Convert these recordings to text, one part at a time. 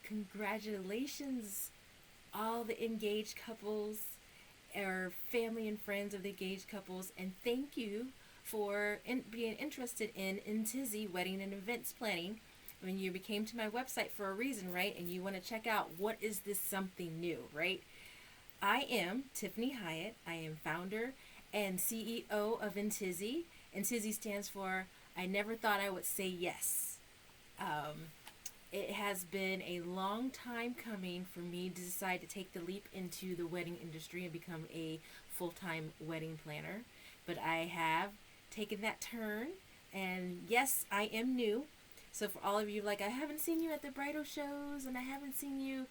Congratulations, all the engaged couples or family and friends of the engaged couples, and thank you for being interested in Intizzy Wedding and Events Planning. I mean, you came to my website for a reason, right? And you want to check out what is this something new, right? I am Tiffany Hiatt. I am founder and CEO of Intizzy. Intizzy stands for I Never Thought I Would Say Yes. Um, it has been a long time coming for me to decide to take the leap into the wedding industry and become a full time wedding planner. But I have taken that turn, and yes, I am new. So for all of you, like, I haven't seen you at the bridal shows and I haven't seen you,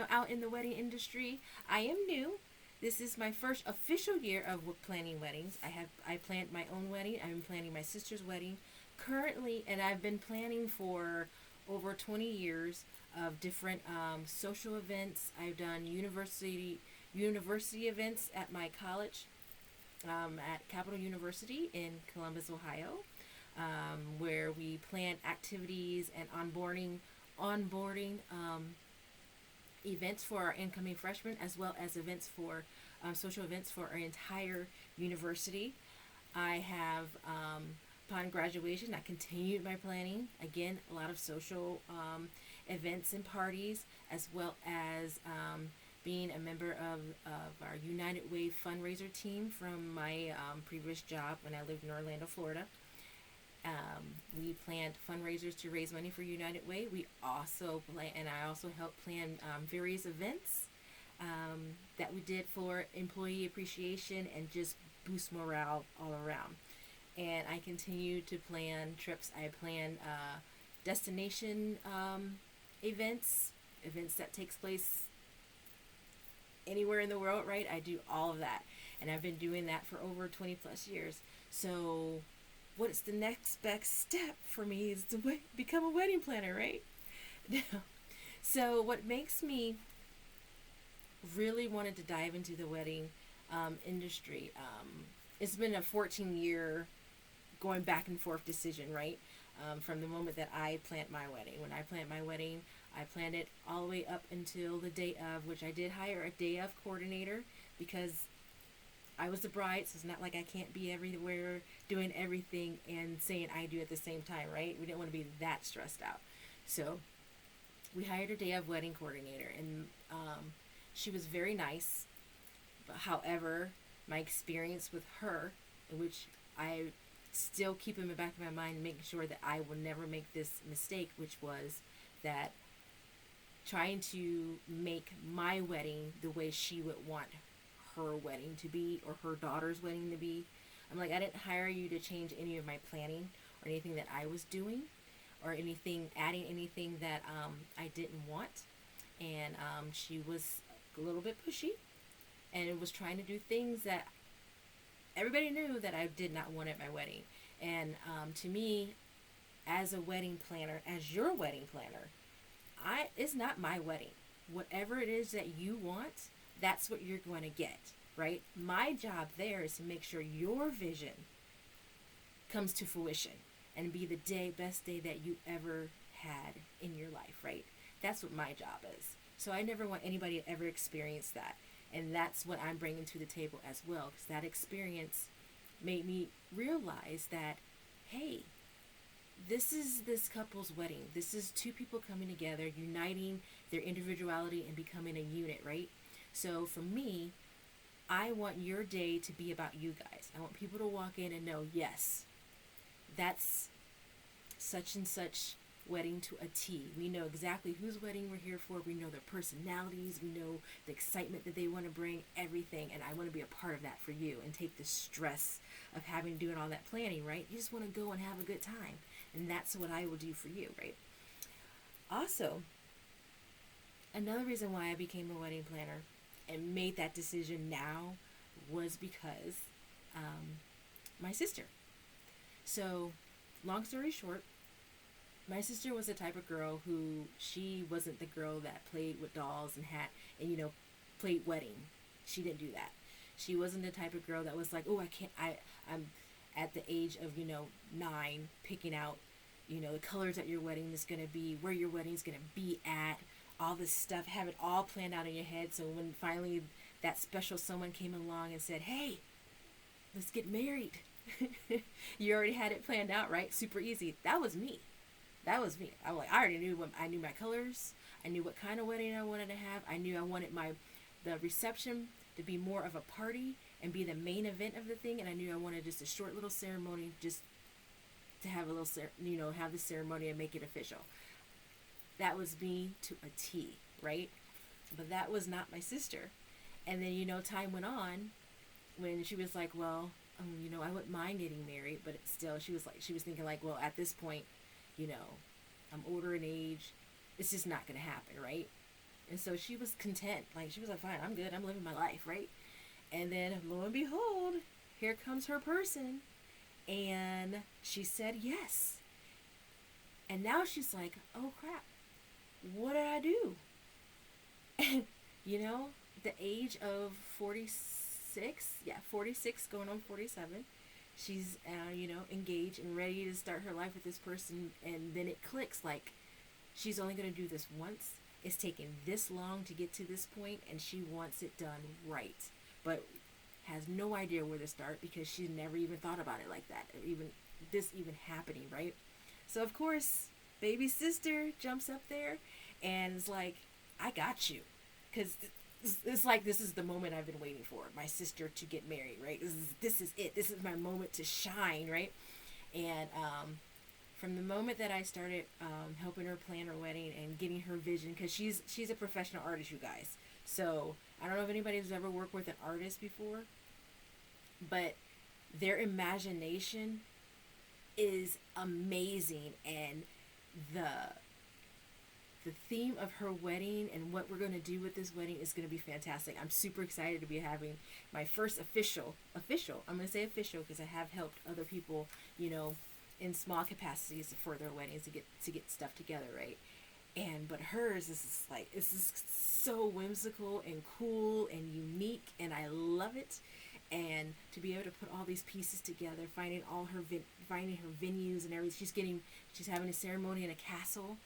out in the wedding industry. I am new. This is my first official year of planning weddings. I planned my own wedding. I'm planning my sister's wedding currently, and I've been planning for over 20 years of different social events. I've done university events at my college, at Capital University in Columbus, Ohio, where we plan activities and onboarding events for our incoming freshmen, as well as events for social events for our entire university. I have, upon graduation, I continued my planning. Again, a lot of social events and parties, as well as being a member of our United Way fundraiser team from my previous job when I lived in Orlando, Florida. We planned fundraisers to raise money for United Way. We also and I also helped plan various events that we did for employee appreciation and just boost morale all around. And I continue to plan trips. I plan destination events that takes place anywhere in the world, right? I do all of that, and I've been doing that for over 20 plus years. So what's the next best step for me is to become a wedding planner, right? So what makes me really wanted to dive into the wedding industry, it's been a 14-year going back and forth decision, right? From the moment that I planned my wedding. When I planned my wedding, I planned it all the way up until the day of, which I did hire a day of coordinator because I was the bride, so it's not like I can't be everywhere doing everything and saying I do at the same time, right? We didn't want to be that stressed out. So we hired a day of wedding coordinator, and she was very nice. But however, my experience with her, which I still keep in the back of my mind, making sure that I will never make this mistake, which was that trying to make my wedding the way she would want her wedding to be or her daughter's wedding to be. I'm like, I didn't hire you to change any of my planning or anything that I was doing or adding anything that I didn't want. And she was a little bit pushy and it was trying to do things that everybody knew that I did not want at my wedding. And to me, as a wedding planner, as your wedding planner, it's not my wedding. Whatever it is that you want, that's what you're going to get, right? My job there is to make sure your vision comes to fruition and be the best day that you ever had in your life, right? That's what my job is. So I never want anybody to ever experience that. And that's what I'm bringing to the table as well, because that experience made me realize that, hey, this is this couple's wedding. This is two people coming together, uniting their individuality and becoming a unit, right? So for me, I want your day to be about you guys. I want people to walk in and know, yes, that's such and such wedding to a T. We know exactly whose wedding we're here for. We know their personalities. We know the excitement that they want to bring, everything. And I want to be a part of that for you and take the stress of having to do all that planning, right? You just want to go and have a good time. And that's what I will do for you, right? Also, another reason why I became a wedding planner and made that decision now was because my sister. So, long story short, my sister was the type of girl who she wasn't the girl that played with dolls and played wedding. She didn't do that. She wasn't the type of girl that was like, oh, I'm at the age of 9 picking out the colors that your wedding is going to be, where your wedding is going to be at, all this stuff, have it all planned out in your head. So when finally that special someone came along and said, hey, let's get married, you already had it planned out, right? Super easy. That was me. That was me. I already knew I knew my colors. I knew what kind of wedding I wanted to have. I knew I wanted the reception to be more of a party and be the main event of the thing. And I knew I wanted just a short little ceremony, just to have a little, have the ceremony and make it official. That was me to a T, right? But that was not my sister. And then, time went on when she was like, well, I wouldn't mind getting married, but still, she was thinking like, well, at this point, I'm older in age. It's just not going to happen, right? And so she was content. Like, she was like, fine, I'm good. I'm living my life, right? And then, lo and behold, here comes her person. And she said yes. And now she's like, oh, crap. What did I do? And, the age of 46, 46 going on 47. She's, engaged and ready to start her life with this person. And then it clicks like, she's only going to do this once. It's taken this long to get to this point, and she wants it done right. But has no idea where to start because she's never even thought about it like that, or even happening, right? So, of course, baby sister jumps up there and is like, I got you. Because it's like, this is the moment I've been waiting for, my sister to get married, right? This is it. This is my moment to shine, right? And from the moment that I started helping her plan her wedding and getting her vision, because she's a professional artist, you guys. So I don't know if anybody's ever worked with an artist before, but their imagination is amazing, and the theme of her wedding and what we're going to do with this wedding is going to be fantastic. I'm super excited to be having my first official, I'm going to say official because I have helped other people, in small capacities for their weddings to get stuff together, right? But hers is so whimsical and cool and unique, and I love it. And to be able to put all these pieces together, finding finding her venues and everything. She's having a ceremony in a castle,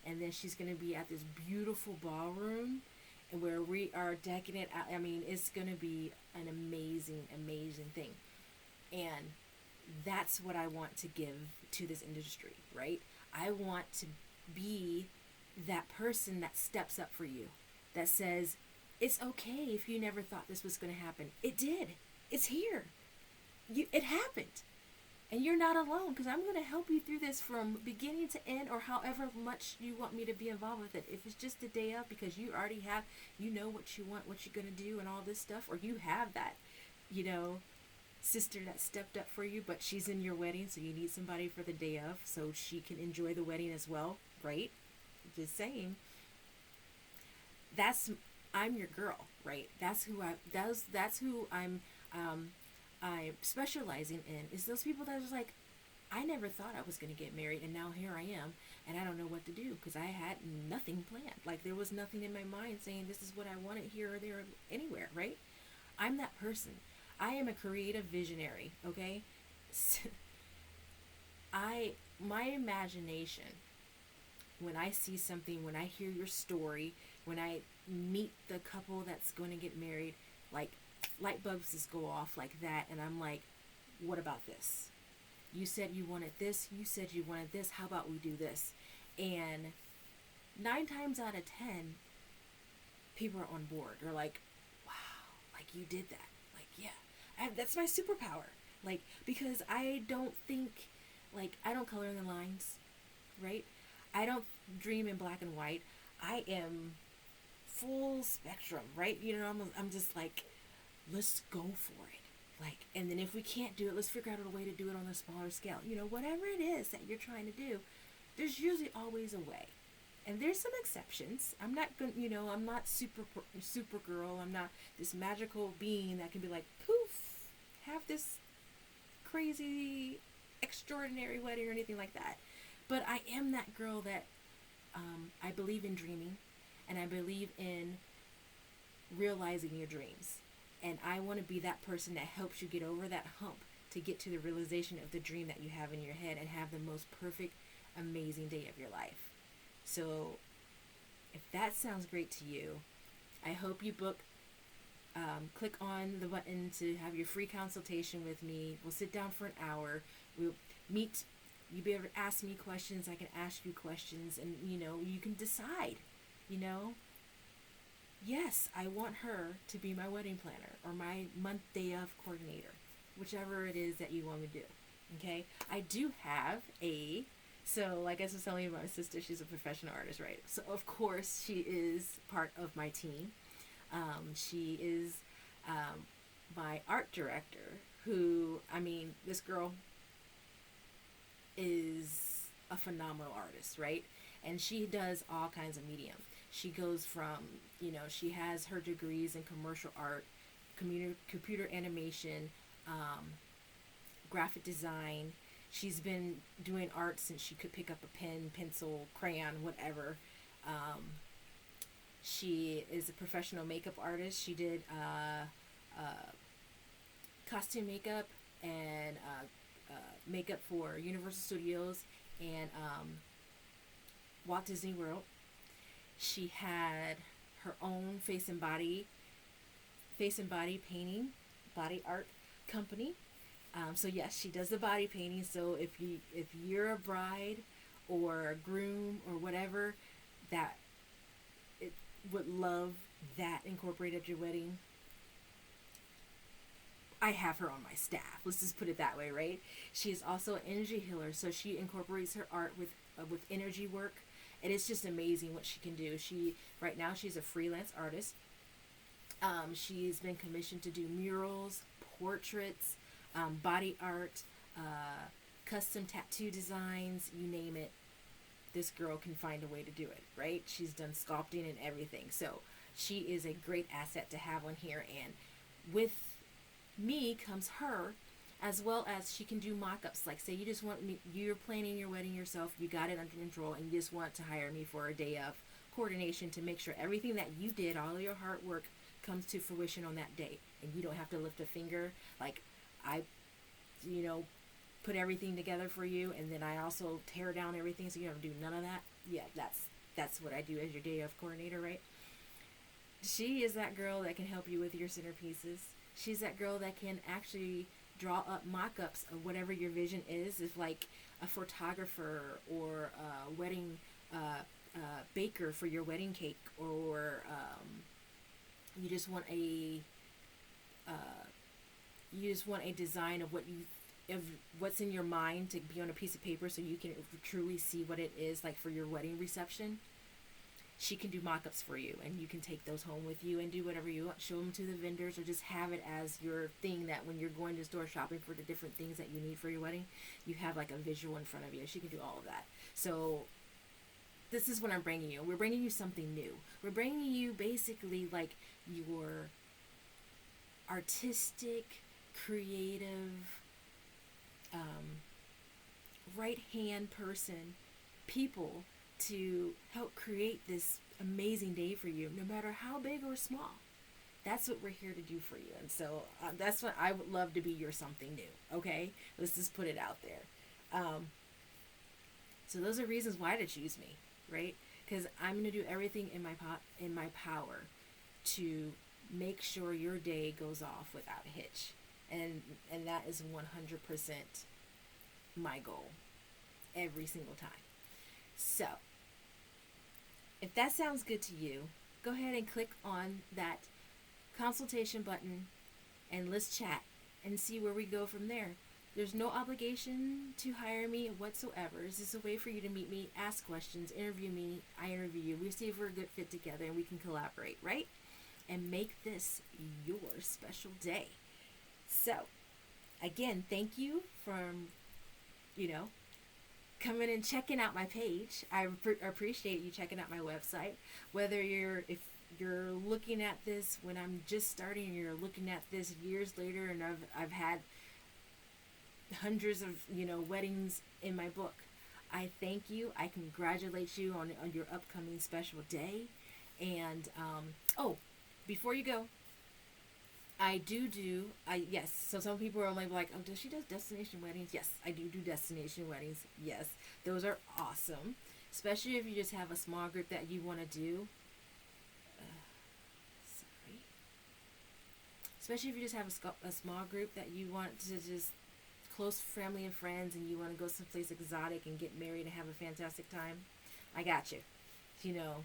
and then she's going to be at this beautiful ballroom, and where we are decking it out. I mean, it's going to be an amazing, amazing thing. And that's what I want to give to this industry, right? I want to be that person that steps up for you, that says, it's okay if you never thought this was going to happen. It did. It's here. It happened. And you're not alone, because I'm going to help you through this from beginning to end, or however much you want me to be involved with it. If it's just the day of, because you already have, what you want, what you're going to do and all this stuff, or you have that, sister that stepped up for you, but she's in your wedding, so you need somebody for the day of so she can enjoy the wedding as well, right? Just saying. I'm your girl, right? That's who I'm specializing in, is those people that are just like, I never thought I was going to get married, and now here I am, and I don't know what to do because I had nothing planned. Like, there was nothing in my mind saying this is what I wanted here or there or anywhere, right? I'm that person. I am a creative visionary, okay? My imagination, when I see something, when I hear your story, when I meet the couple that's going to get married, like, light bulbs just go off like that, and I'm like, what about this? You said you wanted this, you said you wanted this, how about we do this? And 9 times out of 10, people are on board. They're like, wow, like, you did that. Like, yeah. That's my superpower, like, because I don't think, like, I don't color in the lines, right? I don't dream in black and white. I am full spectrum, right? I'm just like, let's go for it, like, and then if we can't do it, let's figure out a way to do it on a smaller scale. Whatever it is that you're trying to do, there's usually always a way. And there's some exceptions. I'm not going, I'm not super girl. I'm not this magical being that can be like, poof, have this crazy, extraordinary wedding or anything like that. But I am that girl that I believe in dreaming, and I believe in realizing your dreams. And I want to be that person that helps you get over that hump to get to the realization of the dream that you have in your head and have the most perfect, amazing day of your life. So If that sounds great to you, I hope you click on the button to have your free consultation with me. We'll sit down for an hour. We'll meet. You'll be able to ask me questions. I can ask you questions, and you can decide. You know, yes, I want her to be my wedding planner or my month day of coordinator, whichever it is that you want me to do. Okay, I do have so like I was telling you about my sister, she's a professional artist, right? So of course she is part of my team. She is my art director, who, I mean, this girl is a phenomenal artist, right? And she does all kinds of medium. She goes from, she has her degrees in commercial art, computer animation, um, graphic design. She's been doing art since she could pick up a pen, pencil, crayon, whatever. Um, she is a professional makeup artist. She did costume makeup and makeup for Universal Studios and Walt Disney World. She had her own face and body painting, body art company. So yes, she does the body painting. So if you're a bride or a groom or whatever that it would love that incorporated at your wedding, I have her on my staff. Let's just put it that way, right? She is also an energy healer, so she incorporates her art with energy work, and it's just amazing what she can do. Right now she's a freelance artist. She's been commissioned to do murals, portraits, body art, custom tattoo designs, you name it. This girl can find a way to do it, right? She's done sculpting and everything. So she is a great asset to have on here. And with me comes her, as well as she can do mock-ups. Like, say you just want me, you're planning your wedding yourself, you got it under control, and you just want to hire me for a day of coordination to make sure everything that you did, all your hard work, comes to fruition on that day. And you don't have to lift a finger. Like, I, put everything together for you, and then I also tear down everything, so you don't have to do none of that. Yeah, that's what I do as your day of coordinator, right? She is that girl that can help you with your centerpieces. She's that girl that can actually draw up mock-ups of whatever your vision is. If like a photographer or a wedding baker for your wedding cake, or you just want a design of what's in your mind to be on a piece of paper, so you can truly see what it is like for your wedding reception. She can do mock-ups for you, and you can take those home with you and do whatever you want. Show them to the vendors, or just have it as your thing that when you're going to store shopping for the different things that you need for your wedding, you have like a visual in front of you. She can do all of that. So this is what I'm bringing you. We're bringing you something new. We're bringing you basically like your artistic, creative, right-hand people to help create this amazing day for you, no matter how big or small. That's what we're here to do for you. And so that's what I would love to be, your something new. Okay, let's just put it out there. So those are reasons why to choose me, right? Because I'm going to do everything in my power to make sure your day goes off without a hitch, and that is 100% my goal every single time. So if that sounds good to you, go ahead and click on that consultation button and let's chat and see where we go from there. There's no obligation to hire me whatsoever. This is a way for you to meet me, ask questions, interview me, I interview you. We see if we're a good fit together and we can collaborate, right? And make this your special day. So, again, thank you for, coming and checking out my page. I appreciate you checking out my website. Whether if you're looking at this when I'm just starting, and you're looking at this years later, and I've had hundreds of weddings in my book, I thank you. I congratulate you on your upcoming special day. And before you go, yes, so some people are like, oh, does she do destination weddings? Yes, I do destination weddings. Yes, those are awesome. especially if you just have a small group that you want to do. Sorry. Especially if you just have a small group that you want to just close family and friends, and you want to go someplace exotic and get married and have a fantastic time. I got you. You know,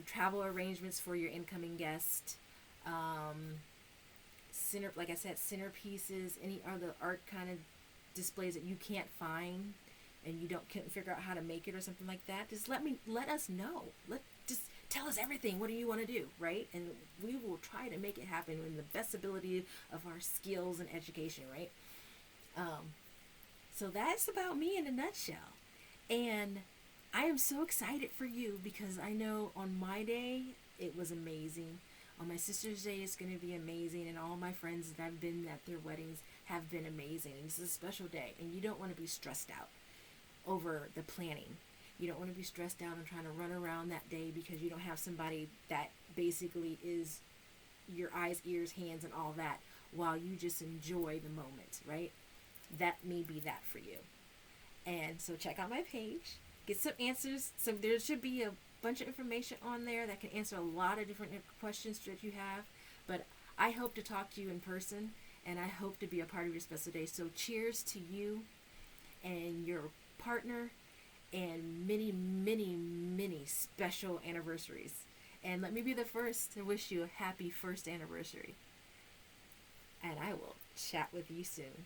travel arrangements for your incoming guest. Like I said, centerpieces, any other art kind of displays that you can't find and you couldn't figure out how to make it or something like that. Just let us know. Just tell us everything. What do you want to do, right? And we will try to make it happen in the best ability of our skills and education, right? So that's about me in a nutshell. And I am so excited for you because I know on my day it was amazing. On my sister's day, it's going to be amazing, and all my friends that I've been at their weddings have been amazing. And this is a special day, and you don't want to be stressed out over the planning. You don't want to be stressed out and trying to run around that day because you don't have somebody that basically is your eyes, ears, hands, and all that while you just enjoy the moment, right? That may be that for you. And so check out my page, get some answers. So there should be a bunch of information on there that can answer a lot of different questions that you have. But I hope to talk to you in person, and I hope to be a part of your special day. So cheers to you and your partner, and many, many, many special anniversaries. And let me be the first to wish you a happy first anniversary. And I will chat with you soon.